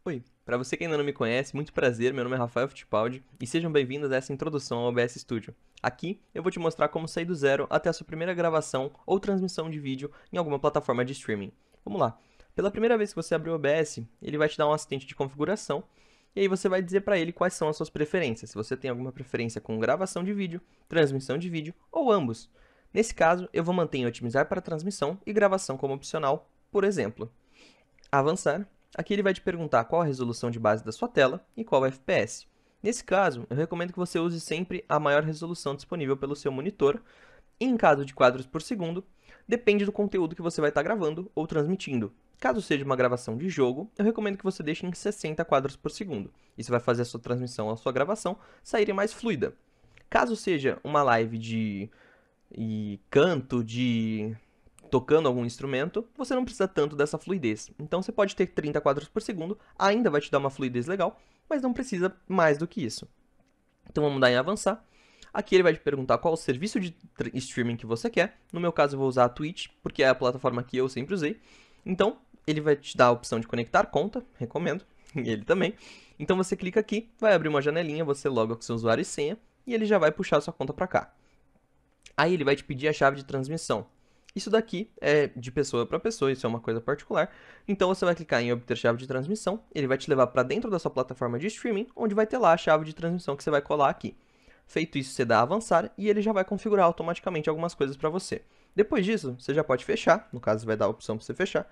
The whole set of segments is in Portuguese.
Oi, para você que ainda não me conhece, muito prazer, meu nome é Rafael Fittipaldi e sejam bem-vindos a essa introdução ao OBS Studio. Aqui eu vou te mostrar como sair do zero até a sua primeira gravação ou transmissão de vídeo em alguma plataforma de streaming. Vamos lá. Pela primeira vez que você abrir o OBS, ele vai te dar um assistente de configuração e aí você vai dizer para ele quais são as suas preferências, se você tem alguma preferência com gravação de vídeo, transmissão de vídeo ou ambos. Nesse caso, eu vou manter em otimizar para transmissão e gravação como opcional, por exemplo. Avançar. Aqui ele vai te perguntar qual a resolução de base da sua tela e qual o FPS. Nesse caso, eu recomendo que você use sempre a maior resolução disponível pelo seu monitor. E em caso de quadros por segundo, depende do conteúdo que você vai estar gravando ou transmitindo. Caso seja uma gravação de jogo, eu recomendo que você deixe em 60 quadros por segundo. Isso vai fazer a sua transmissão ou a sua gravação saírem mais fluida. Caso seja uma live de canto, de tocando algum instrumento, você não precisa tanto dessa fluidez. Então você pode ter 30 quadros por segundo, ainda vai te dar uma fluidez legal, mas não precisa mais do que isso. Então vamos dar em avançar. Aqui ele vai te perguntar qual o serviço de streaming que você quer. No meu caso eu vou usar a Twitch, porque é a plataforma que eu sempre usei. Então ele vai te dar a opção de conectar conta, recomendo, e ele também. Então você clica aqui, vai abrir uma janelinha, você loga com seu usuário e senha, e ele já vai puxar a sua conta para cá. Aí ele vai te pedir a chave de transmissão. Isso daqui é de pessoa para pessoa, isso é uma coisa particular. Então você vai clicar em obter chave de transmissão, ele vai te levar para dentro da sua plataforma de streaming, onde vai ter lá a chave de transmissão que você vai colar aqui. Feito isso, você dá a avançar e ele já vai configurar automaticamente algumas coisas para você. Depois disso, você já pode fechar, no caso vai dar a opção para você fechar.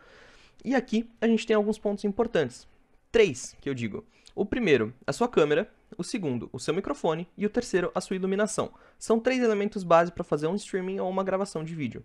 E aqui a gente tem alguns pontos importantes. 3, que eu digo. O primeiro, a sua câmera. O segundo, o seu microfone. E o terceiro, a sua iluminação. São 3 elementos base para fazer um streaming ou uma gravação de vídeo.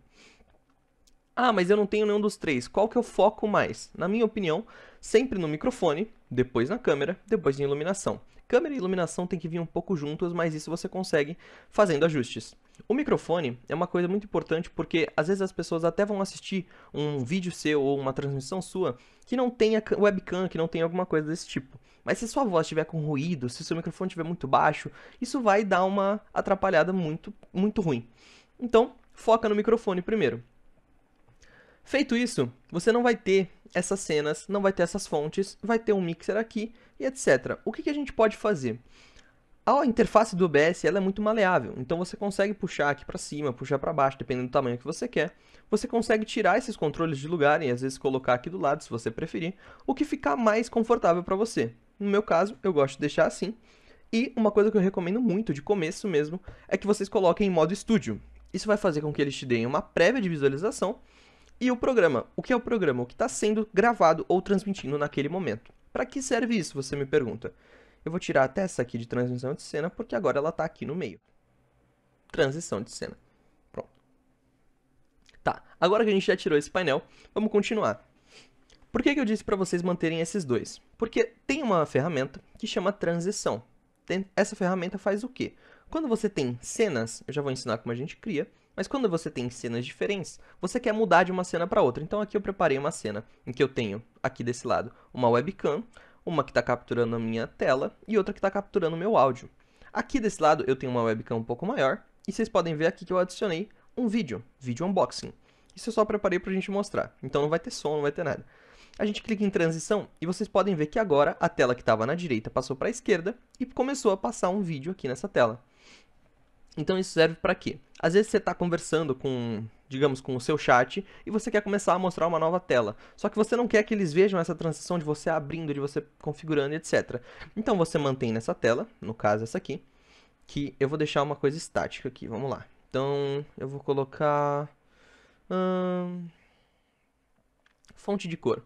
Ah, mas eu não tenho nenhum dos 3. Qual que eu foco mais? Na minha opinião, sempre no microfone, depois na câmera, depois na iluminação. Câmera e iluminação tem que vir um pouco juntos, mas isso você consegue fazendo ajustes. O microfone é uma coisa muito importante porque às vezes as pessoas até vão assistir um vídeo seu ou uma transmissão sua que não tenha webcam, que não tenha alguma coisa desse tipo. Mas se sua voz estiver com ruído, se seu microfone estiver muito baixo, isso vai dar uma atrapalhada muito ruim. Então, foca no microfone primeiro. Feito isso, você não vai ter essas cenas, não vai ter essas fontes, vai ter um mixer aqui e etc. O que a gente pode fazer? A interface do OBS ela é muito maleável, então você consegue puxar aqui para cima, puxar para baixo, dependendo do tamanho que você quer. Você consegue tirar esses controles de lugar e às vezes colocar aqui do lado, se você preferir, o que ficar mais confortável para você. No meu caso, eu gosto de deixar assim. E uma coisa que eu recomendo muito, de começo mesmo, é que vocês coloquem em modo estúdio. Isso vai fazer com que eles te deem uma prévia de visualização. E o programa? O que é o programa? O que está sendo gravado ou transmitindo naquele momento. Para que serve isso, você me pergunta? Eu vou tirar até essa aqui de transição de cena, porque agora ela está aqui no meio. Transição de cena. Pronto. Tá, agora que a gente já tirou esse painel, vamos continuar. Por que eu disse para vocês manterem esses dois? Porque tem uma ferramenta que chama transição. Essa ferramenta faz o quê? Quando você tem cenas, eu já vou ensinar como a gente cria, mas quando você tem cenas diferentes, você quer mudar de uma cena para outra. Então aqui eu preparei uma cena em que eu tenho, aqui desse lado, uma webcam, uma que está capturando a minha tela e outra que está capturando o meu áudio. Aqui desse lado eu tenho uma webcam um pouco maior e vocês podem ver aqui que eu adicionei um vídeo unboxing. Isso eu só preparei para a gente mostrar, então não vai ter som, não vai ter nada. A gente clica em transição e vocês podem ver que agora a tela que estava na direita passou para a esquerda e começou a passar um vídeo aqui nessa tela. Então isso serve para quê? Às vezes você está conversando com, digamos, com o seu chat e você quer começar a mostrar uma nova tela. Só que você não quer que eles vejam essa transição de você abrindo, de você configurando, etc. Então você mantém nessa tela, no caso essa aqui, que eu vou deixar uma coisa estática aqui, vamos lá. Então eu vou colocar fonte de cor.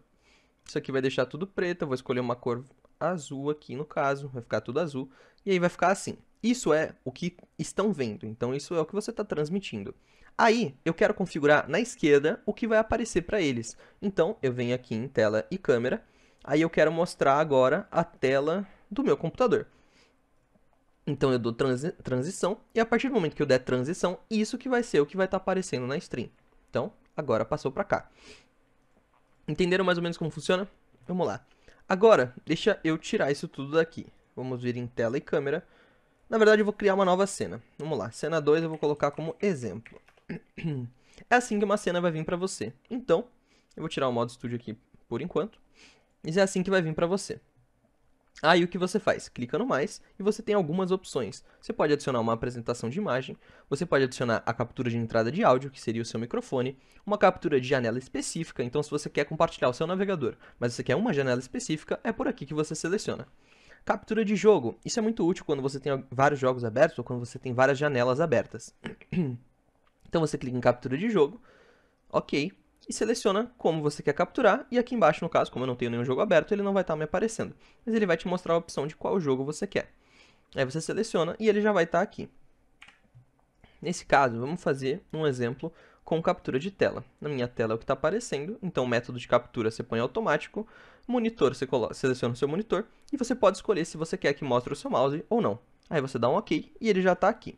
Isso aqui vai deixar tudo preto, eu vou escolher uma cor azul aqui no caso, vai ficar tudo azul, e aí vai ficar assim. Isso é o que estão vendo, então isso é o que você está transmitindo. Aí, eu quero configurar na esquerda o que vai aparecer para eles. Então, eu venho aqui em tela e câmera, aí eu quero mostrar agora a tela do meu computador. Então, eu dou transição, e a partir do momento que eu der transição, isso que vai ser o que vai estar aparecendo na stream. Então, agora passou para cá. Entenderam mais ou menos como funciona? Vamos lá. Agora, deixa eu tirar isso tudo daqui. Vamos vir em tela e câmera. Na verdade, eu vou criar uma nova cena. Vamos lá. Cena 2 eu vou colocar como exemplo. É assim que uma cena vai vir para você. Então, eu vou tirar o modo estúdio aqui por enquanto. E é assim que vai vir para você. Aí o que você faz? Clica no mais e você tem algumas opções. Você pode adicionar uma apresentação de imagem, você pode adicionar a captura de entrada de áudio, que seria o seu microfone, uma captura de janela específica, então se você quer compartilhar o seu navegador, mas você quer uma janela específica, é por aqui que você seleciona. Captura de jogo. Isso é muito útil quando você tem vários jogos abertos ou quando você tem várias janelas abertas. Então você clica em captura de jogo, ok, e seleciona como você quer capturar, e aqui embaixo, no caso, como eu não tenho nenhum jogo aberto, ele não vai estar me aparecendo, mas ele vai te mostrar a opção de qual jogo você quer. Aí você seleciona e ele já vai estar aqui. Nesse caso, vamos fazer um exemplo com captura de tela. Na minha tela é o que está aparecendo, então o método de captura você põe automático, monitor você seleciona o seu monitor, e você pode escolher se você quer que mostre o seu mouse ou não. Aí você dá um ok e ele já está aqui.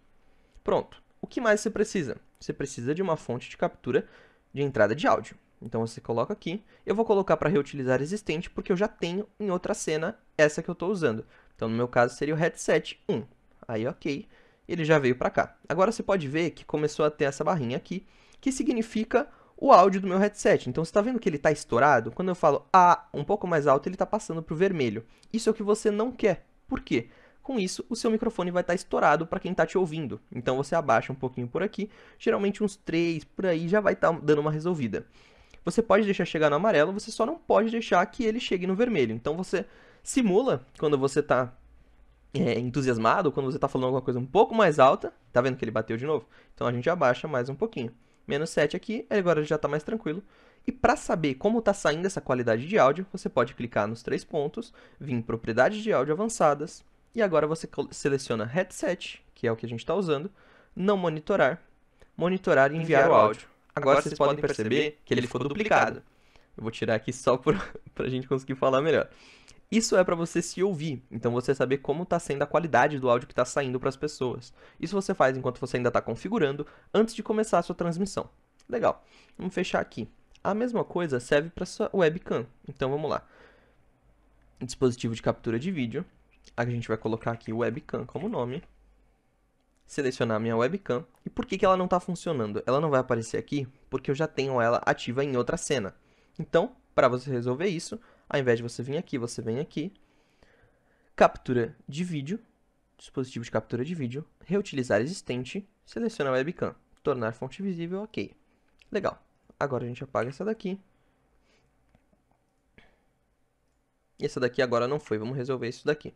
Pronto. O que mais você precisa? Você precisa de uma fonte de captura de entrada de áudio. Então você coloca aqui. Eu vou colocar para reutilizar existente, porque eu já tenho em outra cena essa que eu estou usando. Então no meu caso seria o headset 1. Aí ok, ele já veio para cá. Agora você pode ver que começou a ter essa barrinha aqui, que significa o áudio do meu headset. Então você está vendo que ele está estourado? Quando eu falo um pouco mais alto, ele está passando para o vermelho. Isso é o que você não quer. Por quê? Com isso, o seu microfone vai estar estourado para quem está te ouvindo. Então você abaixa um pouquinho por aqui, geralmente uns 3 por aí já vai estar dando uma resolvida. Você pode deixar chegar no amarelo, você só não pode deixar que ele chegue no vermelho. Então você simula quando você está entusiasmado, quando você está falando alguma coisa um pouco mais alta. Tá vendo que ele bateu de novo? Então a gente abaixa mais um pouquinho. Menos 7 aqui, agora já está mais tranquilo. E para saber como está saindo essa qualidade de áudio, você pode clicar nos 3 pontos, vir em propriedades de áudio avançadas, e agora você seleciona headset, que é o que a gente está usando, não monitorar, monitorar e enviar o áudio. Agora vocês podem perceber que ele ficou duplicado. Eu vou tirar aqui só para a gente conseguir falar melhor. Isso é para você se ouvir, então você saber como está sendo a qualidade do áudio que está saindo para as pessoas. Isso você faz enquanto você ainda está configurando, antes de começar a sua transmissão. Legal, vamos fechar aqui. A mesma coisa serve para sua webcam, então vamos lá. Dispositivo de captura de vídeo. A gente vai colocar aqui webcam como nome. Selecionar a minha webcam. E por que ela não está funcionando? Ela não vai aparecer aqui porque eu já tenho ela ativa em outra cena. Então, para você resolver isso, ao invés de você vir aqui, você vem aqui. Captura de vídeo. Dispositivo de captura de vídeo. Reutilizar existente. Seleciona a webcam. Tornar fonte visível, ok. Legal. Agora a gente apaga essa daqui. E essa daqui agora não foi. Vamos resolver isso daqui.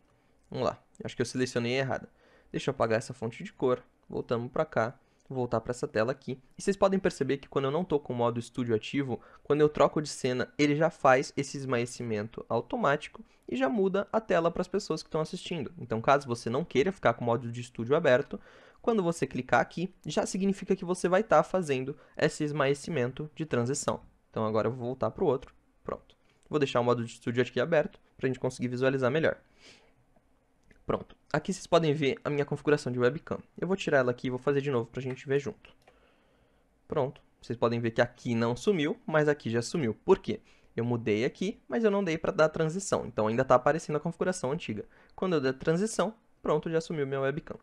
Vamos lá. Acho que eu selecionei errado. Deixa eu apagar essa fonte de cor. Voltamos para cá. Vou voltar para essa tela aqui. E vocês podem perceber que quando eu não estou com o modo estúdio ativo, quando eu troco de cena, ele já faz esse esmaecimento automático e já muda a tela para as pessoas que estão assistindo. Então, caso você não queira ficar com o modo de estúdio aberto, quando você clicar aqui, já significa que você vai estar fazendo esse esmaecimento de transição. Então, agora eu vou voltar para o outro. Pronto. Vou deixar o modo de estúdio aqui aberto para a gente conseguir visualizar melhor. Pronto. Aqui vocês podem ver a minha configuração de webcam. Eu vou tirar ela aqui e vou fazer de novo para a gente ver junto. Pronto. Vocês podem ver que aqui não sumiu, mas aqui já sumiu. Por quê? Eu mudei aqui, mas eu não dei para dar transição. Então ainda está aparecendo a configuração antiga. Quando eu der transição, pronto, já sumiu minha webcam.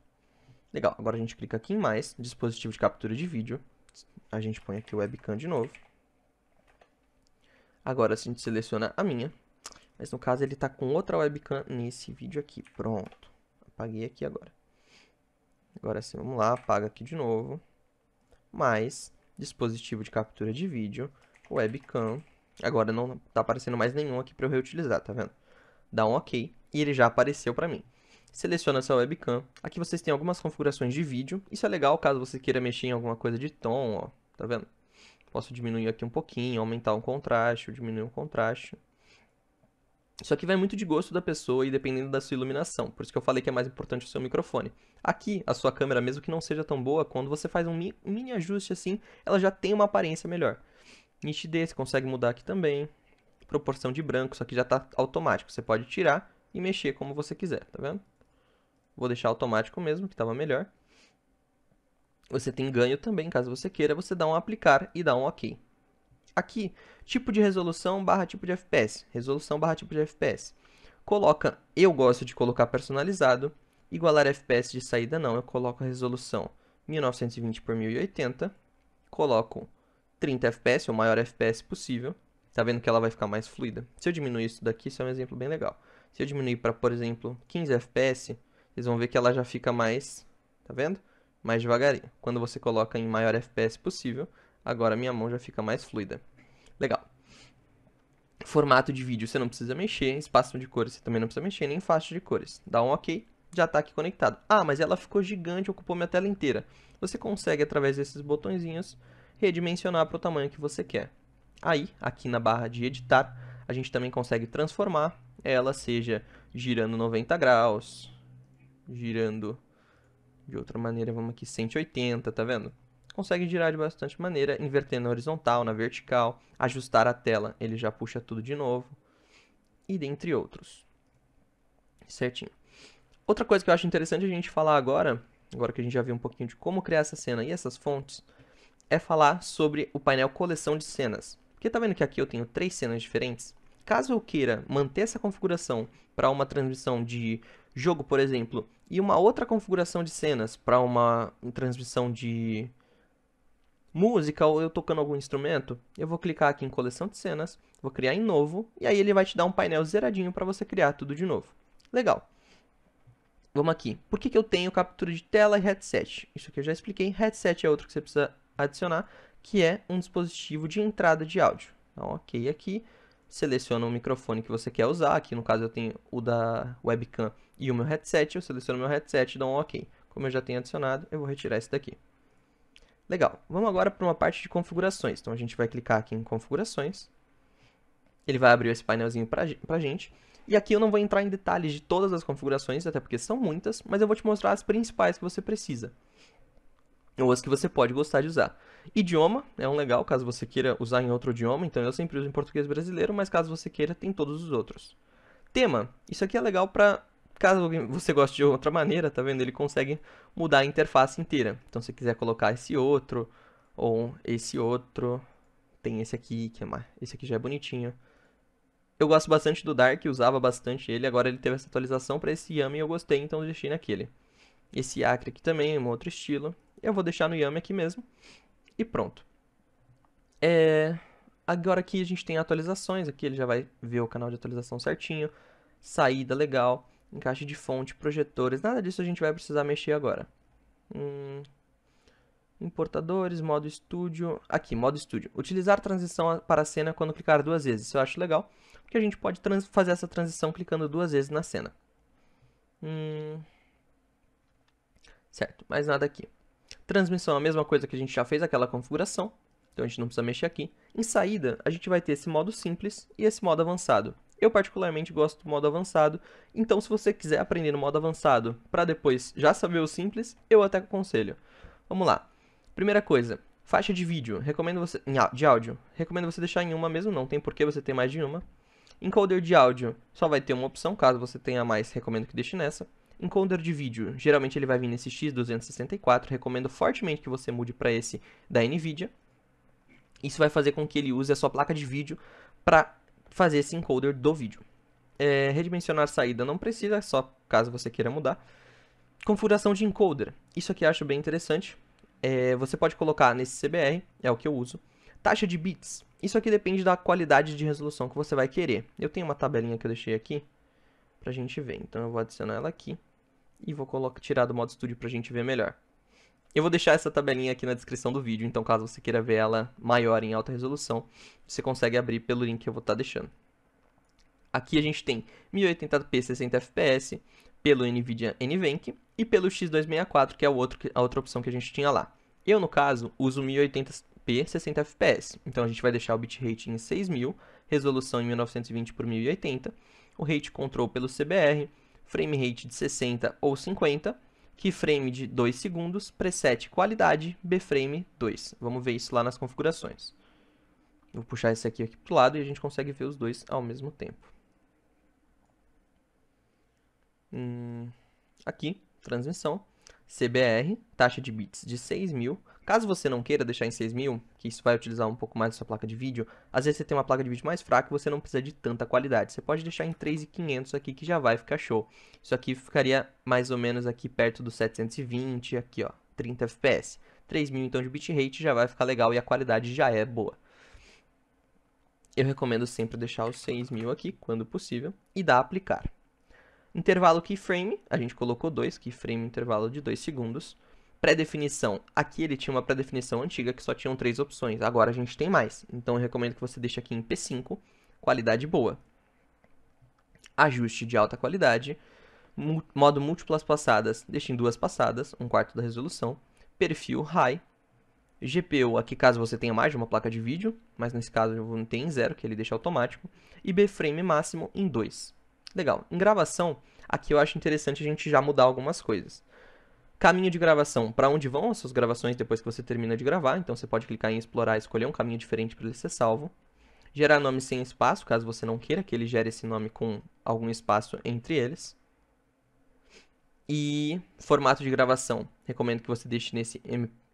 Legal. Agora a gente clica aqui em mais, dispositivo de captura de vídeo. A gente põe aqui o webcam de novo. Agora a gente seleciona a minha. Mas no caso ele está com outra webcam nesse vídeo aqui. Pronto. Apaguei aqui agora. Agora sim, vamos lá. Apaga aqui de novo. Mais dispositivo de captura de vídeo. Webcam. Agora não está aparecendo mais nenhum aqui para eu reutilizar, tá vendo? Dá um OK e ele já apareceu para mim. Seleciona essa webcam. Aqui vocês têm algumas configurações de vídeo. Isso é legal caso você queira mexer em alguma coisa de tom, ó. Tá vendo? Posso diminuir aqui um pouquinho, aumentar o contraste, ou diminuir o contraste. Isso aqui vai muito de gosto da pessoa e dependendo da sua iluminação. Por isso que eu falei que é mais importante o seu microfone. Aqui, a sua câmera, mesmo que não seja tão boa, quando você faz um mini ajuste assim, ela já tem uma aparência melhor. Nitidez, você consegue mudar aqui também. Proporção de branco, isso aqui já está automático. Você pode tirar e mexer como você quiser, tá vendo? Vou deixar automático mesmo, que estava melhor. Você tem ganho também, caso você queira, você dá um aplicar e dá um OK. Aqui, tipo de resolução barra tipo de FPS. Resolução barra tipo de FPS. Coloca, eu gosto de colocar personalizado. Igualar FPS de saída não, eu coloco a resolução 1920 por 1080. Coloco 30 FPS, o maior FPS possível. Tá vendo que ela vai ficar mais fluida. Se eu diminuir isso daqui, isso é um exemplo bem legal. Se eu diminuir para, por exemplo, 15 FPS, vocês vão ver que ela já fica mais, tá vendo? Mais devagarinho. Quando você coloca em maior FPS possível, agora minha mão já fica mais fluida. Legal. Formato de vídeo você não precisa mexer, espaço de cores você também não precisa mexer, nem faixa de cores. Dá um OK, já está aqui conectado. Ah, mas ela ficou gigante, ocupou minha tela inteira. Você consegue, através desses botõezinhos, redimensionar para o tamanho que você quer. Aí, aqui na barra de editar, a gente também consegue transformar ela, seja girando 90 graus, girando de outra maneira, vamos aqui, 180, tá vendo? Consegue girar de bastante maneira, inverter na horizontal, na vertical, ajustar a tela, ele já puxa tudo de novo, e dentre outros. Certinho. Outra coisa que eu acho interessante a gente falar agora que a gente já viu um pouquinho de como criar essa cena e essas fontes, é falar sobre o painel coleção de cenas. Porque tá vendo que aqui eu tenho 3 cenas diferentes? Caso eu queira manter essa configuração para uma transmissão de jogo, por exemplo, e uma outra configuração de cenas para uma transmissão de música ou eu tocando algum instrumento, eu vou clicar aqui em coleção de cenas, vou criar em novo, e aí ele vai te dar um painel zeradinho para você criar tudo de novo. Legal. Vamos aqui. Por que eu tenho captura de tela e headset? Isso aqui eu já expliquei. Headset é outro que você precisa adicionar, que é um dispositivo de entrada de áudio. Então, OK aqui. Seleciona o microfone que você quer usar. Aqui, no caso, eu tenho o da webcam e o meu headset. Eu seleciono o meu headset e dou um OK. Como eu já tenho adicionado, eu vou retirar esse daqui. Legal. Vamos agora para uma parte de configurações. Então, a gente vai clicar aqui em configurações. Ele vai abrir esse painelzinho pra gente. E aqui eu não vou entrar em detalhes de todas as configurações, até porque são muitas, mas eu vou te mostrar as principais que você precisa. Ou as que você pode gostar de usar. Idioma é um legal, caso você queira usar em outro idioma, então eu sempre uso em português brasileiro, mas caso você queira, tem todos os outros. Tema, isso aqui é legal para caso você goste de outra maneira, tá vendo? Ele consegue mudar a interface inteira. Então se quiser colocar esse outro, ou esse outro, tem esse aqui, que é mais, esse aqui já é bonitinho. Eu gosto bastante do Dark, usava bastante ele, agora ele teve essa atualização para esse Yami e eu gostei, então eu deixei naquele. Esse Acre aqui também é um outro estilo. Eu vou deixar no Yami aqui mesmo. E pronto. Agora aqui a gente tem atualizações, aqui ele já vai ver o canal de atualização certinho. Saída legal, encaixe de fonte, projetores, nada disso a gente vai precisar mexer agora. Importadores, modo estúdio. Aqui, modo estúdio. Utilizar transição para a cena quando clicar 2 vezes. Isso eu acho legal, porque a gente pode fazer essa transição clicando 2 vezes na cena. Certo, mais nada aqui. Transmissão, a mesma coisa que a gente já fez, aquela configuração. Então a gente não precisa mexer aqui. Em saída, a gente vai ter esse modo simples e esse modo avançado. Eu particularmente gosto do modo avançado, então se você quiser aprender no modo avançado para depois já saber o simples, eu até aconselho. Vamos lá. Primeira coisa, faixa de vídeo, recomendo você de áudio, recomendo você deixar em uma mesmo, não tem por que você ter mais de uma. Encoder de áudio, só vai ter uma opção, caso você tenha mais, recomendo que deixe nessa. Encoder de vídeo, geralmente ele vai vir nesse X264, recomendo fortemente que você mude para esse da NVIDIA. Isso vai fazer com que ele use a sua placa de vídeo para fazer esse encoder do vídeo. Redimensionar saída não precisa, só caso você queira mudar. Configuração de encoder, isso aqui eu acho bem interessante. Você pode colocar nesse CBR, é o que eu uso. Taxa de bits, isso aqui depende da qualidade de resolução que você vai querer. Eu tenho uma tabelinha que eu deixei aqui pra gente ver, então eu vou adicionar ela aqui e vou tirar do modo estúdio pra gente ver melhor. Eu vou deixar essa tabelinha aqui na descrição do vídeo, então caso você queira ver ela maior em alta resolução, você consegue abrir pelo link que eu vou estar deixando. Aqui a gente tem 1080p 60 fps pelo NVIDIA NVENC e pelo X264, que é a outra opção que a gente tinha lá. Eu, no caso, uso 1080p 60 fps, então a gente vai deixar o bitrate em 6000, resolução em 1920 por 1080, o rate control pelo CBR, frame rate de 60 ou 50, keyframe de 2 segundos, preset qualidade, bframe 2. Vamos ver isso lá nas configurações. Vou puxar esse aqui para o lado e a gente consegue ver os dois ao mesmo tempo. Aqui, transmissão, CBR, taxa de bits de 6000. Caso você não queira deixar em 6000, que isso vai utilizar um pouco mais da sua placa de vídeo, às vezes você tem uma placa de vídeo mais fraca e você não precisa de tanta qualidade. Você pode deixar em 3500 aqui que já vai ficar show. Isso aqui ficaria mais ou menos aqui perto do 720, aqui ó, 30 fps. 3000 então de bitrate já vai ficar legal e a qualidade já é boa. Eu recomendo sempre deixar os 6000 aqui, quando possível, e dar a aplicar. Intervalo keyframe, a gente colocou 2, keyframe intervalo de 2 segundos. Pré-definição, aqui ele tinha uma pré-definição antiga que só tinham 3 opções, agora a gente tem mais. Então eu recomendo que você deixe aqui em P5, qualidade boa. Ajuste de alta qualidade, modo múltiplas passadas, deixe em 2 passadas, 1/4 da resolução. Perfil high, GPU, aqui caso você tenha mais de uma placa de vídeo, mas nesse caso eu vou ter em 0, que ele deixa automático. E B-frame máximo em 2. Legal. Em gravação, aqui eu acho interessante a gente já mudar algumas coisas. Caminho de gravação, para onde vão as suas gravações depois que você termina de gravar, então você pode clicar em explorar e escolher um caminho diferente para ele ser salvo. Gerar nome sem espaço, caso você não queira que ele gere esse nome com algum espaço entre eles. E formato de gravação, recomendo que você deixe nesse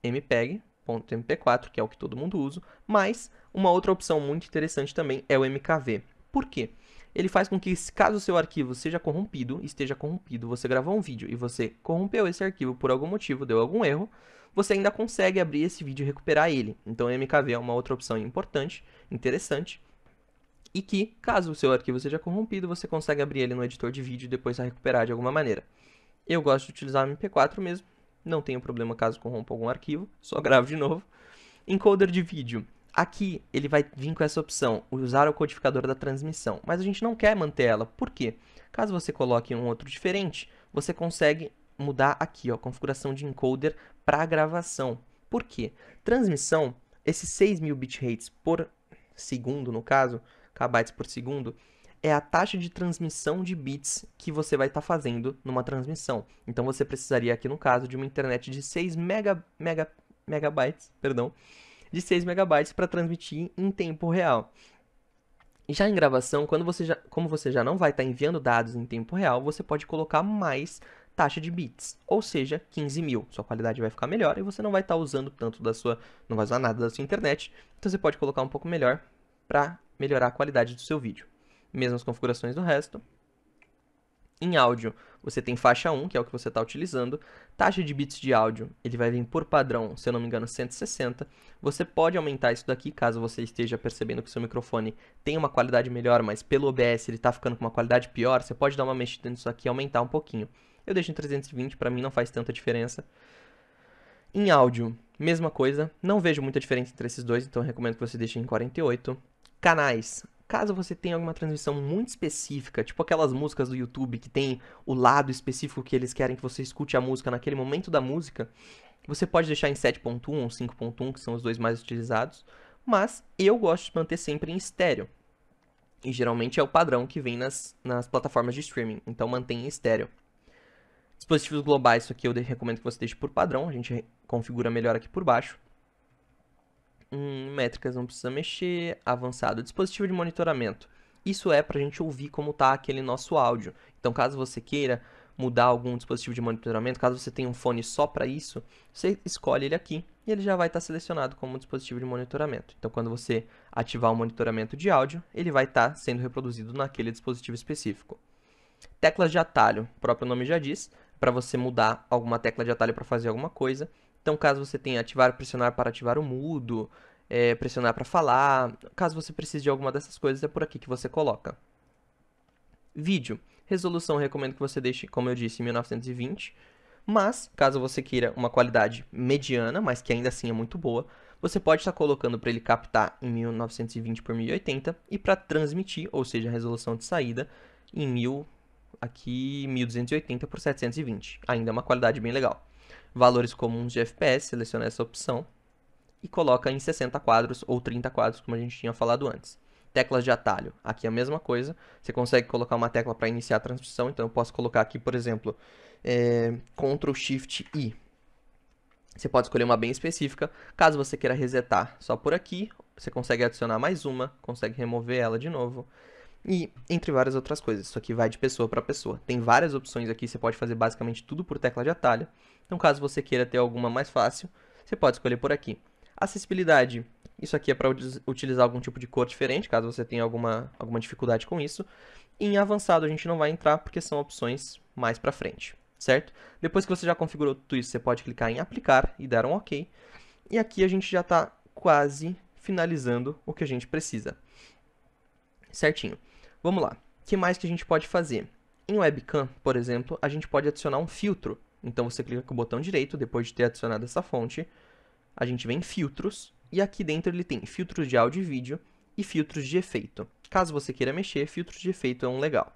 MPEG.mp4, que é o que todo mundo usa, mas uma outra opção muito interessante também é o MKV. Por quê? Ele faz com que, caso o seu arquivo seja corrompido, esteja corrompido, você gravou um vídeo e você corrompeu esse arquivo por algum motivo, deu algum erro, você ainda consegue abrir esse vídeo e recuperar ele. Então, o MKV é uma outra opção importante, interessante, e que, caso o seu arquivo seja corrompido, você consegue abrir ele no editor de vídeo e depois recuperar de alguma maneira. Eu gosto de utilizar o MP4 mesmo, não tenho problema caso corrompa algum arquivo, só gravo de novo. Encoder de vídeo. Aqui ele vai vir com essa opção, usar o codificador da transmissão, mas a gente não quer manter ela. Por quê? Caso você coloque um outro diferente, você consegue mudar aqui, ó, configuração de encoder para gravação. Por quê? Transmissão, esses 6.000 bitrates por segundo, no caso, kbytes por segundo, é a taxa de transmissão de bits que você vai estar fazendo numa transmissão. Então você precisaria aqui, no caso, de uma internet de 6 megabytes, de 6 megabytes para transmitir em tempo real. Já em gravação, como você já não vai estar enviando dados em tempo real, você pode colocar mais taxa de bits, ou seja, 15.000. Sua qualidade vai ficar melhor e você não vai estar usando tanto não vai usar nada da sua internet, então você pode colocar um pouco melhor para melhorar a qualidade do seu vídeo. Mesmas configurações do resto. Em áudio, você tem faixa 1, que é o que você está utilizando. Taxa de bits de áudio, ele vai vir por padrão, se eu não me engano, 160. Você pode aumentar isso daqui, caso você esteja percebendo que o seu microfone tem uma qualidade melhor, mas pelo OBS ele está ficando com uma qualidade pior. Você pode dar uma mexida nisso aqui e aumentar um pouquinho. Eu deixo em 320, para mim não faz tanta diferença. Em áudio, mesma coisa. Não vejo muita diferença entre esses dois, então eu recomendo que você deixe em 48. Canais. Caso você tenha alguma transmissão muito específica, tipo aquelas músicas do YouTube que tem o lado específico que eles querem que você escute a música naquele momento da música, você pode deixar em 7.1 ou 5.1, que são os dois mais utilizados, mas eu gosto de manter sempre em estéreo. E geralmente é o padrão que vem nas plataformas de streaming, então mantém em estéreo. Dispositivos globais, isso aqui eu recomendo que você deixe por padrão, a gente configura melhor aqui por baixo. Métricas não precisa mexer, avançado, dispositivo de monitoramento. Isso é para a gente ouvir como está aquele nosso áudio. Então, caso você queira mudar algum dispositivo de monitoramento, caso você tenha um fone só para isso, você escolhe ele aqui e ele já vai estar selecionado como dispositivo de monitoramento. Então, quando você ativar o monitoramento de áudio, ele vai estar sendo reproduzido naquele dispositivo específico. Teclas de atalho, o próprio nome já diz, para você mudar alguma tecla de atalho para fazer alguma coisa. Então, caso você tenha ativar, pressionar para ativar o mudo, pressionar para falar, caso você precise de alguma dessas coisas, é por aqui que você coloca. Vídeo. Resolução, recomendo que você deixe, como eu disse, em 1920. Mas, caso você queira uma qualidade mediana, mas que ainda assim é muito boa, você pode estar colocando para ele captar em 1920 por 1080 e para transmitir, ou seja, a resolução de saída, em 1280 por 720. Ainda é uma qualidade bem legal. Valores comuns de FPS, seleciona essa opção e coloca em 60 quadros ou 30 quadros, como a gente tinha falado antes. Teclas de atalho, aqui é a mesma coisa, você consegue colocar uma tecla para iniciar a transmissão, então eu posso colocar aqui, por exemplo, Ctrl Shift I. Você pode escolher uma bem específica, caso você queira resetar só por aqui, você consegue adicionar mais uma, consegue remover ela de novo. E entre várias outras coisas, isso aqui vai de pessoa para pessoa. Tem várias opções aqui, você pode fazer basicamente tudo por tecla de atalho. Então, caso você queira ter alguma mais fácil, você pode escolher por aqui. Acessibilidade, isso aqui é para utilizar algum tipo de cor diferente, caso você tenha alguma dificuldade com isso. E em avançado a gente não vai entrar porque são opções mais para frente, certo? Depois que você já configurou tudo isso, você pode clicar em aplicar e dar um OK. E aqui a gente já está quase finalizando o que a gente precisa. Certinho. Vamos lá. O que mais que a gente pode fazer? Em webcam, por exemplo, a gente pode adicionar um filtro. Então você clica com o botão direito, depois de ter adicionado essa fonte, a gente vem em filtros, e aqui dentro ele tem filtros de áudio e vídeo e filtros de efeito. Caso você queira mexer, filtros de efeito é um legal.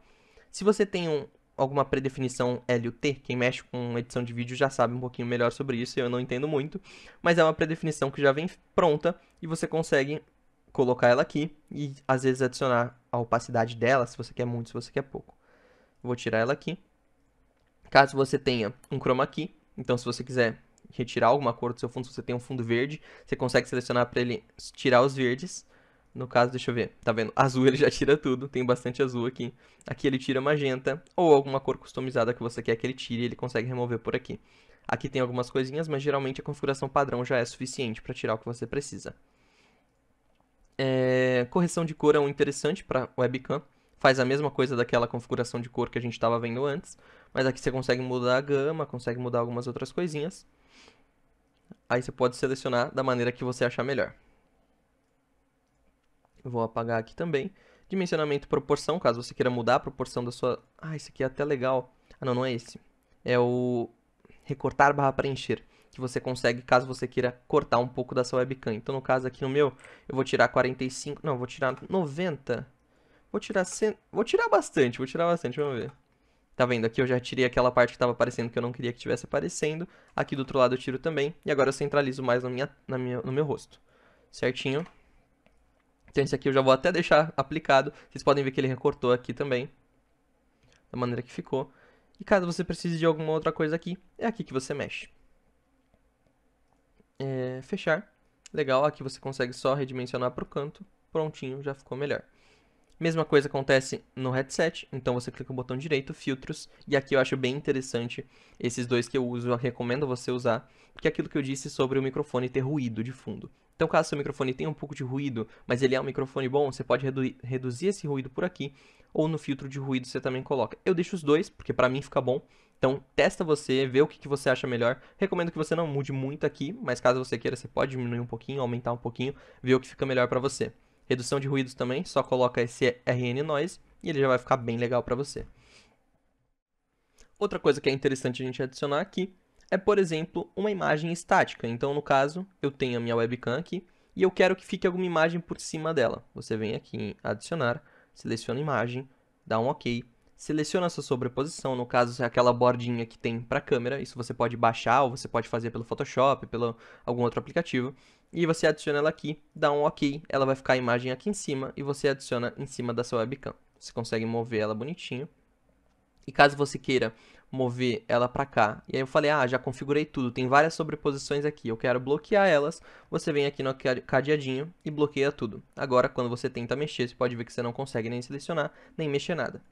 Se você tem alguma predefinição LUT, quem mexe com edição de vídeo já sabe um pouquinho melhor sobre isso, eu não entendo muito, mas é uma predefinição que já vem pronta e você consegue colocar ela aqui e às vezes adicionar a opacidade dela, se você quer muito, se você quer pouco. Vou tirar ela aqui. Caso você tenha um chroma key, então se você quiser retirar alguma cor do seu fundo, se você tem um fundo verde, você consegue selecionar para ele tirar os verdes. No caso, deixa eu ver, tá vendo? Azul ele já tira tudo, tem bastante azul aqui. Aqui ele tira magenta, ou alguma cor customizada que você quer que ele tire, ele consegue remover por aqui. Aqui tem algumas coisinhas, mas geralmente a configuração padrão já é suficiente para tirar o que você precisa. Correção de cor é um interessante para webcam. Faz a mesma coisa daquela configuração de cor que a gente estava vendo antes, mas aqui você consegue mudar a gama, consegue mudar algumas outras coisinhas. Aí você pode selecionar da maneira que você achar melhor. Vou apagar aqui também. Dimensionamento e proporção, caso você queira mudar a proporção da sua... Ah, esse aqui é até legal. Ah, não, não é esse. É o recortar barra preencher, que você consegue caso você queira cortar um pouco da sua webcam. Então, no caso aqui no meu, eu vou tirar 45... Não, vou tirar 90... Vou tirar bastante, vamos ver. Tá vendo? Aqui eu já tirei aquela parte que estava aparecendo que eu não queria que estivesse aparecendo. Aqui do outro lado eu tiro também. E agora eu centralizo mais no meu rosto. Certinho. Então esse aqui eu já vou até deixar aplicado. Vocês podem ver que ele recortou aqui também. Da maneira que ficou. E caso você precise de alguma outra coisa aqui, é aqui que você mexe. Fechar. Legal, aqui você consegue só redimensionar para o canto. Prontinho, já ficou melhor. Mesma coisa acontece no headset, então você clica no botão direito, filtros, e aqui eu acho bem interessante esses dois que eu uso, eu recomendo você usar, porque é aquilo que eu disse sobre o microfone ter ruído de fundo. Então caso seu microfone tenha um pouco de ruído, mas ele é um microfone bom, você pode reduzir esse ruído por aqui, ou no filtro de ruído você também coloca. Eu deixo os dois, porque pra mim fica bom, então testa você, vê o que você acha melhor. Recomendo que você não mude muito aqui, mas caso você queira, você pode diminuir um pouquinho, aumentar um pouquinho, ver o que fica melhor pra você. Redução de ruídos também, só coloca esse RN Noise e ele já vai ficar bem legal para você. Outra coisa que é interessante a gente adicionar aqui é, por exemplo, uma imagem estática. Então, no caso, eu tenho a minha webcam aqui e eu quero que fique alguma imagem por cima dela. Você vem aqui em adicionar, seleciona imagem, dá um OK, seleciona a sua sobreposição, no caso é aquela bordinha que tem para a câmera, isso você pode baixar ou você pode fazer pelo Photoshop, pelo algum outro aplicativo. E você adiciona ela aqui, dá um OK, ela vai ficar a imagem aqui em cima e você adiciona em cima da sua webcam. Você consegue mover ela bonitinho. E caso você queira mover ela para cá, e aí eu falei, já configurei tudo, tem várias sobreposições aqui, eu quero bloquear elas, você vem aqui no cadeadinho e bloqueia tudo. Agora, quando você tenta mexer, você pode ver que você não consegue nem selecionar, nem mexer nada.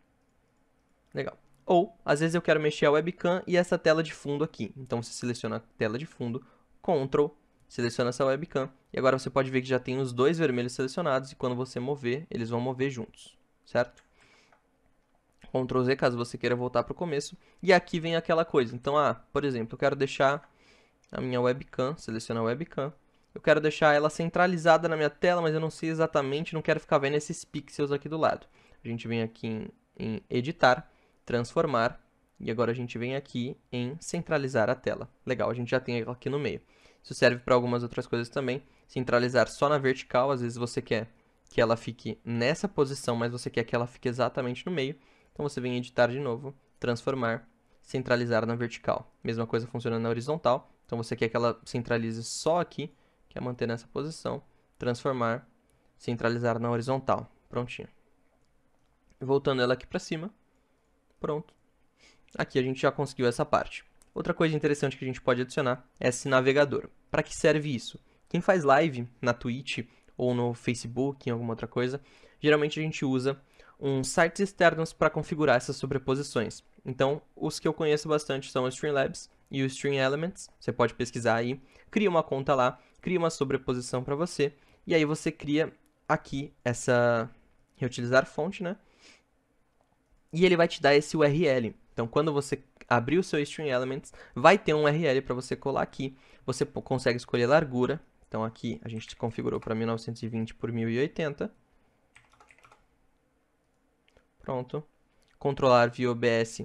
Legal. Ou, às vezes eu quero mexer a webcam e essa tela de fundo aqui. Então você seleciona a tela de fundo, Ctrl, seleciona essa webcam, e agora você pode ver que já tem os dois vermelhos selecionados, e quando você mover, eles vão mover juntos, certo? Ctrl Z, caso você queira voltar para o começo, e aqui vem aquela coisa. Então, por exemplo, eu quero deixar a minha webcam, seleciona a webcam, eu quero deixar ela centralizada na minha tela, mas eu não sei exatamente, não quero ficar vendo esses pixels aqui do lado. A gente vem aqui em editar, transformar, e agora a gente vem aqui em centralizar a tela. Legal, a gente já tem ela aqui no meio. Isso serve para algumas outras coisas também. Centralizar só na vertical, às vezes você quer que ela fique nessa posição, mas você quer que ela fique exatamente no meio. Então você vem em editar de novo, transformar, centralizar na vertical. Mesma coisa funciona na horizontal. Então você quer que ela centralize só aqui, quer manter nessa posição, transformar, centralizar na horizontal. Prontinho. Voltando ela aqui para cima. Pronto. Aqui a gente já conseguiu essa parte. Outra coisa interessante que a gente pode adicionar é esse navegador. Para que serve isso? Quem faz live na Twitch ou no Facebook, em alguma outra coisa, geralmente a gente usa uns sites externos para configurar essas sobreposições. Então, os que eu conheço bastante são o Streamlabs e o StreamElements. Você pode pesquisar aí, cria uma conta lá, cria uma sobreposição para você, e aí você cria aqui essa reutilizar fonte, né? E ele vai te dar esse URL. Então, quando você abrir o seu StreamElements, vai ter um URL para você colar aqui. Você consegue escolher largura. Então, aqui a gente configurou para 1920 por 1080. Pronto. Controlar via OBS,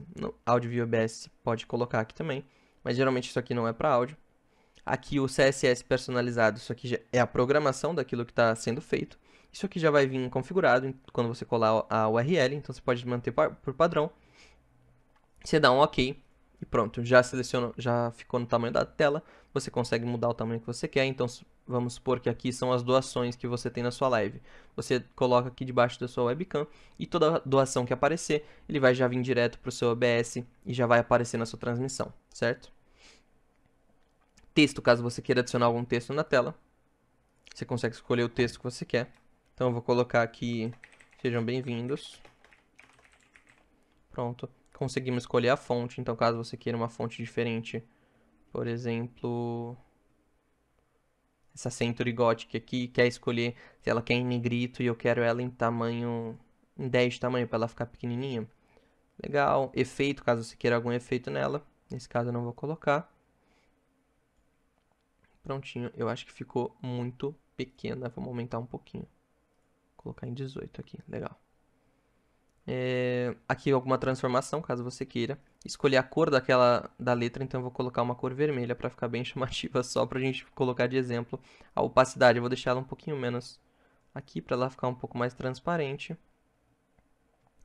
áudio via OBS, pode colocar aqui também, mas geralmente isso aqui não é para áudio. Aqui o CSS personalizado, isso aqui já é a programação daquilo que está sendo feito. Isso aqui já vai vir configurado quando você colar a URL, então você pode manter por padrão. Você dá um OK e pronto, já seleciona, já ficou no tamanho da tela. Você consegue mudar o tamanho que você quer, então vamos supor que aqui são as doações que você tem na sua live. Você coloca aqui debaixo da sua webcam e toda doação que aparecer, ele vai já vir direto para o seu OBS e já vai aparecer na sua transmissão, certo? Texto, caso você queira adicionar algum texto na tela, você consegue escolher o texto que você quer. Então eu vou colocar aqui, sejam bem-vindos. Pronto. Conseguimos escolher a fonte, então caso você queira uma fonte diferente, por exemplo, essa Century Gothic aqui, quer escolher se ela quer em negrito e eu quero ela em tamanho, em 10 de tamanho, para ela ficar pequenininha. Legal. Efeito, caso você queira algum efeito nela. Nesse caso eu não vou colocar. Prontinho, eu acho que ficou muito pequena. Vamos aumentar um pouquinho. Vou colocar em 18 aqui, legal. Aqui alguma transformação, caso você queira. Escolher a cor da letra, então eu vou colocar uma cor vermelha para ficar bem chamativa, só para a gente colocar de exemplo. A opacidade, eu vou deixar ela um pouquinho menos aqui, para ela ficar um pouco mais transparente.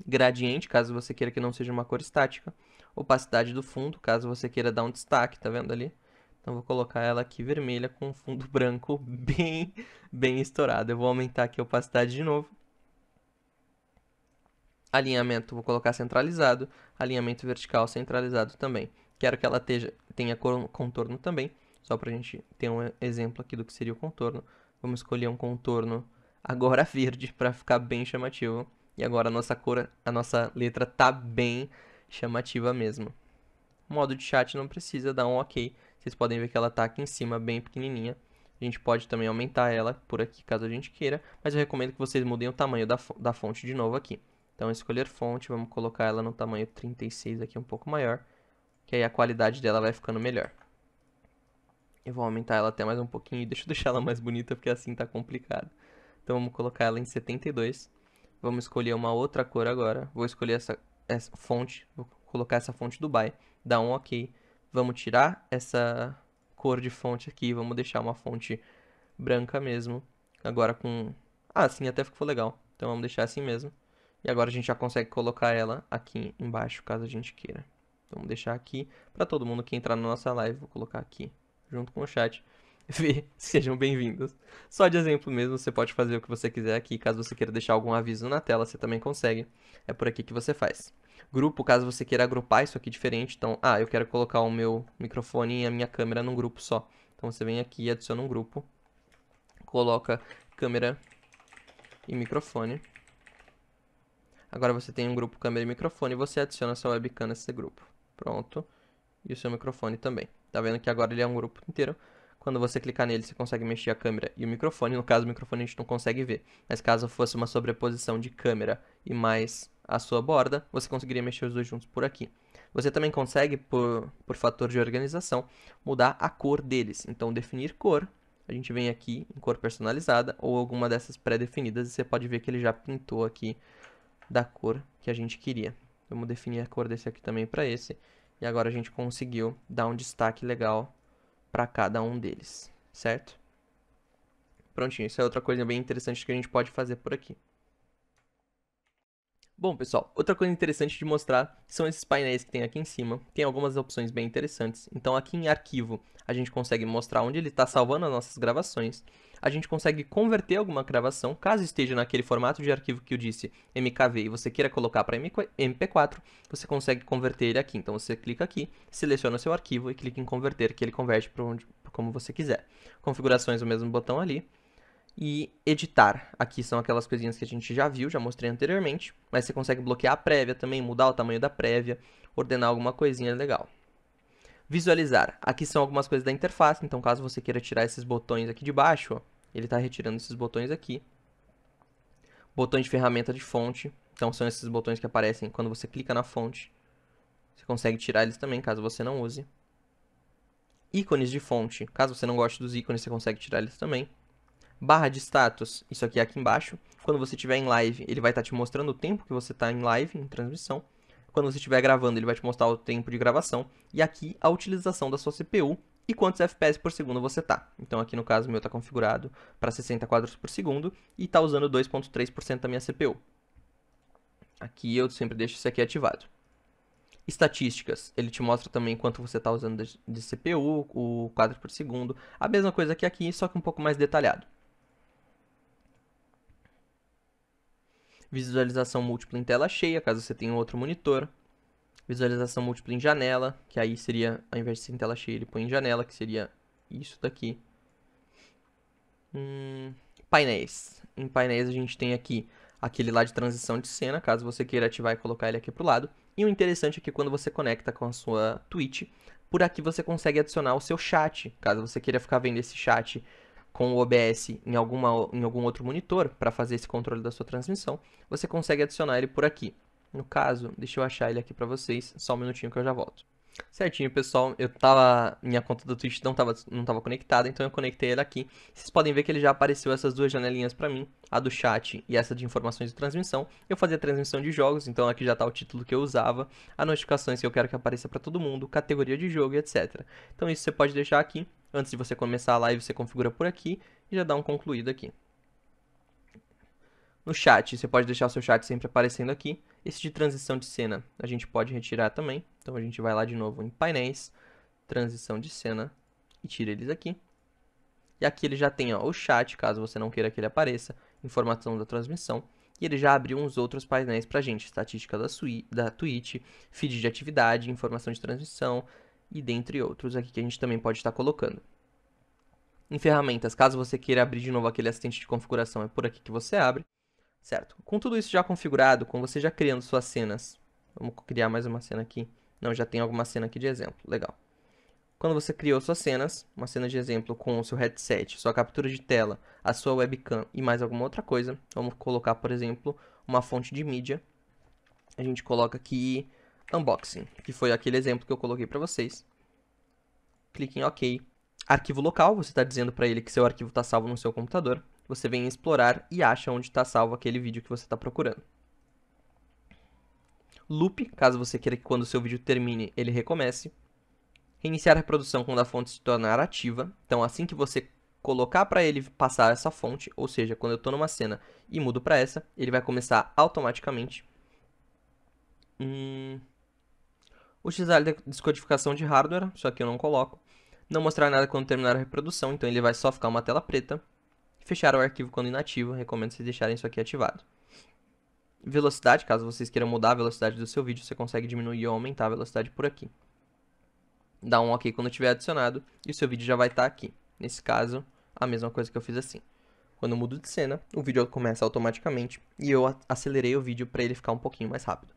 Gradiente, caso você queira que não seja uma cor estática. Opacidade do fundo, caso você queira dar um destaque, tá vendo ali? Então vou colocar ela aqui vermelha com fundo branco bem estourado. Eu vou aumentar aqui a opacidade de novo. Alinhamento, vou colocar centralizado. Alinhamento vertical centralizado também. Quero que ela tenha contorno também. Só para a gente ter um exemplo aqui do que seria o contorno. Vamos escolher um contorno agora verde para ficar bem chamativo. E agora a nossa letra tá bem chamativa mesmo. Modo de chat não precisa, dá um OK. Vocês podem ver que ela tá aqui em cima, bem pequenininha. A gente pode também aumentar ela por aqui, caso a gente queira. Mas eu recomendo que vocês mudem o tamanho da fonte de novo aqui. Então, escolher fonte, vamos colocar ela no tamanho 36 aqui, um pouco maior. Que aí a qualidade dela vai ficando melhor. Eu vou aumentar ela até mais um pouquinho. Deixa eu deixar ela mais bonita, porque assim tá complicado. Então, vamos colocar ela em 72. Vamos escolher uma outra cor agora. Vou escolher essa fonte. Vou colocar essa fonte Dubai. Dá um OK. Vamos tirar essa cor de fonte aqui. Vamos deixar uma fonte branca mesmo. Agora com... assim até ficou legal. Então, vamos deixar assim mesmo. E agora a gente já consegue colocar ela aqui embaixo, caso a gente queira. Vamos deixar aqui para todo mundo que entrar na nossa live. Vou colocar aqui junto com o chat. Sejam bem-vindos. Só de exemplo mesmo, você pode fazer o que você quiser aqui. Caso você queira deixar algum aviso na tela, você também consegue. É por aqui que você faz. Grupo, caso você queira agrupar isso aqui diferente. Então, eu quero colocar o meu microfone e a minha câmera num grupo só. Então, você vem aqui e adiciona um grupo. Coloca câmera e microfone. Agora você tem um grupo câmera e microfone e você adiciona sua webcam nesse grupo. Pronto. E o seu microfone também. Tá vendo que agora ele é um grupo inteiro. Quando você clicar nele, você consegue mexer a câmera e o microfone. No caso, o microfone a gente não consegue ver. Mas caso fosse uma sobreposição de câmera e mais a sua borda, você conseguiria mexer os dois juntos por aqui. Você também consegue, por fator de organização, mudar a cor deles. Então, definir cor. A gente vem aqui em cor personalizada ou alguma dessas pré-definidas e você pode ver que ele já pintou aqui da cor que a gente queria. Vamos definir a cor desse aqui também para esse. E agora a gente conseguiu dar um destaque legal para cada um deles, certo? Prontinho, isso é outra coisa bem interessante que a gente pode fazer por aqui. Bom, pessoal, outra coisa interessante de mostrar são esses painéis que tem aqui em cima. Tem algumas opções bem interessantes. Então, aqui em arquivo, a gente consegue mostrar onde ele está salvando as nossas gravações. A gente consegue converter alguma gravação, caso esteja naquele formato de arquivo que eu disse, MKV, e você queira colocar para MP4, você consegue converter ele aqui. Então, você clica aqui, seleciona o seu arquivo e clica em converter, que ele converte para como você quiser. Configurações, o mesmo botão ali. E editar. Aqui são aquelas coisinhas que a gente já viu, já mostrei anteriormente. Mas você consegue bloquear a prévia também, mudar o tamanho da prévia, ordenar alguma coisinha legal. Visualizar. Aqui são algumas coisas da interface. Então, caso você queira tirar esses botões aqui de baixo, ó, ele está retirando esses botões aqui. Botões de ferramenta de fonte. Então, são esses botões que aparecem quando você clica na fonte. Você consegue tirar eles também, caso você não use. Ícones de fonte. Caso você não goste dos ícones, você consegue tirar eles também. Barra de status, isso aqui é aqui embaixo. Quando você estiver em live, ele vai estar te mostrando o tempo que você está em live, em transmissão. Quando você estiver gravando, ele vai te mostrar o tempo de gravação. E aqui, a utilização da sua CPU e quantos FPS por segundo você tá. Então aqui no caso o meu está configurado para 60 quadros por segundo e está usando 2,3% da minha CPU. Aqui eu sempre deixo isso aqui ativado. Estatísticas, ele te mostra também quanto você está usando de CPU, o quadro por segundo. A mesma coisa que aqui, só que um pouco mais detalhado. Visualização múltipla em tela cheia, caso você tenha um outro monitor. Visualização múltipla em janela, que aí seria, ao invés de ser em tela cheia, ele põe em janela, que seria isso daqui. Painéis. Em painéis a gente tem aqui aquele lá de transição de cena, caso você queira ativar e colocar ele aqui pro lado. E o interessante é que quando você conecta com a sua Twitch, por aqui você consegue adicionar o seu chat, caso você queira ficar vendo esse chat com o OBS em algum outro monitor para fazer esse controle da sua transmissão, você consegue adicionar ele por aqui. No caso, deixa eu achar ele aqui para vocês, só um minutinho que eu já volto. Certinho, pessoal, minha conta do Twitch não tava conectada, então eu conectei ele aqui. Vocês podem ver que ele já apareceu essas duas janelinhas para mim, a do chat e essa de informações de transmissão. Eu fazia transmissão de jogos, então aqui já tá o título que eu usava, as notificações que eu quero que apareça para todo mundo, categoria de jogo e etc. Então isso você pode deixar aqui, antes de você começar a live você configura por aqui e já dá um concluído aqui. No chat, você pode deixar o seu chat sempre aparecendo aqui. Esse de transição de cena a gente pode retirar também. Então a gente vai lá de novo em painéis, transição de cena e tira eles aqui. E aqui ele já tem ó, o chat, caso você não queira que ele apareça, informação da transmissão. E ele já abriu uns outros painéis pra gente, estatística da Twitch, feed de atividade, informação de transmissão e dentre outros aqui que a gente também pode estar colocando. Em ferramentas, caso você queira abrir de novo aquele assistente de configuração, é por aqui que você abre. Certo. Com tudo isso já configurado, com você já criando suas cenas, vamos criar mais uma cena aqui. Não, já tem alguma cena aqui de exemplo. Legal. Quando você criou suas cenas, uma cena de exemplo com o seu headset, sua captura de tela, a sua webcam e mais alguma outra coisa, vamos colocar, por exemplo, uma fonte de mídia. A gente coloca aqui unboxing, que foi aquele exemplo que eu coloquei para vocês. Clique em OK. Arquivo local, você está dizendo para ele que seu arquivo está salvo no seu computador. Você vem em explorar e acha onde está salvo aquele vídeo que você está procurando. Loop, caso você queira que quando o seu vídeo termine, ele recomece. Reiniciar a reprodução quando a fonte se tornar ativa. Então, assim que você colocar para ele passar essa fonte, ou seja, quando eu estou numa cena e mudo para essa, ele vai começar automaticamente. Utilizar descodificação de hardware, só que eu não coloco. Não mostrar nada quando terminar a reprodução, então ele vai só ficar uma tela preta. Fechar o arquivo quando inativo, recomendo vocês deixarem isso aqui ativado. Velocidade, caso vocês queiram mudar a velocidade do seu vídeo, você consegue diminuir ou aumentar a velocidade por aqui. Dá um OK quando tiver adicionado e o seu vídeo já vai estar aqui. Nesse caso, a mesma coisa que eu fiz assim. Quando eu mudo de cena, o vídeo começa automaticamente e eu acelerei o vídeo para ele ficar um pouquinho mais rápido.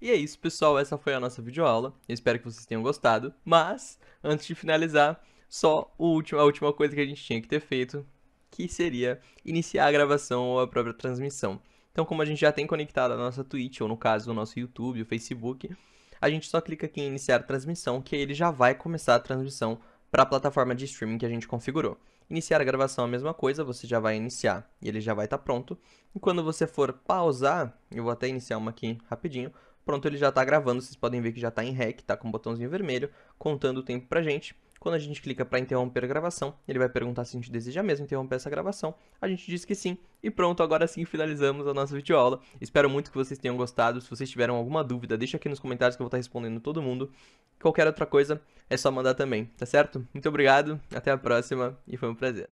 E é isso, pessoal, essa foi a nossa videoaula. Eu espero que vocês tenham gostado, mas antes de finalizar, só a última coisa que a gente tinha que ter feito, que seria iniciar a gravação ou a própria transmissão. Então, como a gente já tem conectado a nossa Twitch, ou no caso o nosso YouTube, o Facebook, a gente só clica aqui em iniciar a transmissão, que ele já vai começar a transmissão para a plataforma de streaming que a gente configurou. Iniciar a gravação é a mesma coisa, você já vai iniciar e ele já vai estar pronto. E quando você for pausar, eu vou até iniciar uma aqui rapidinho. Pronto, ele já está gravando, vocês podem ver que já está em REC, está com um botãozinho vermelho, contando o tempo pra gente. Quando a gente clica para interromper a gravação, ele vai perguntar se a gente deseja mesmo interromper essa gravação. A gente diz que sim, e pronto, agora sim finalizamos a nossa videoaula. Espero muito que vocês tenham gostado. Se vocês tiveram alguma dúvida, deixa aqui nos comentários que eu vou estar respondendo todo mundo. Qualquer outra coisa, é só mandar também, tá certo? Muito obrigado, até a próxima, e foi um prazer.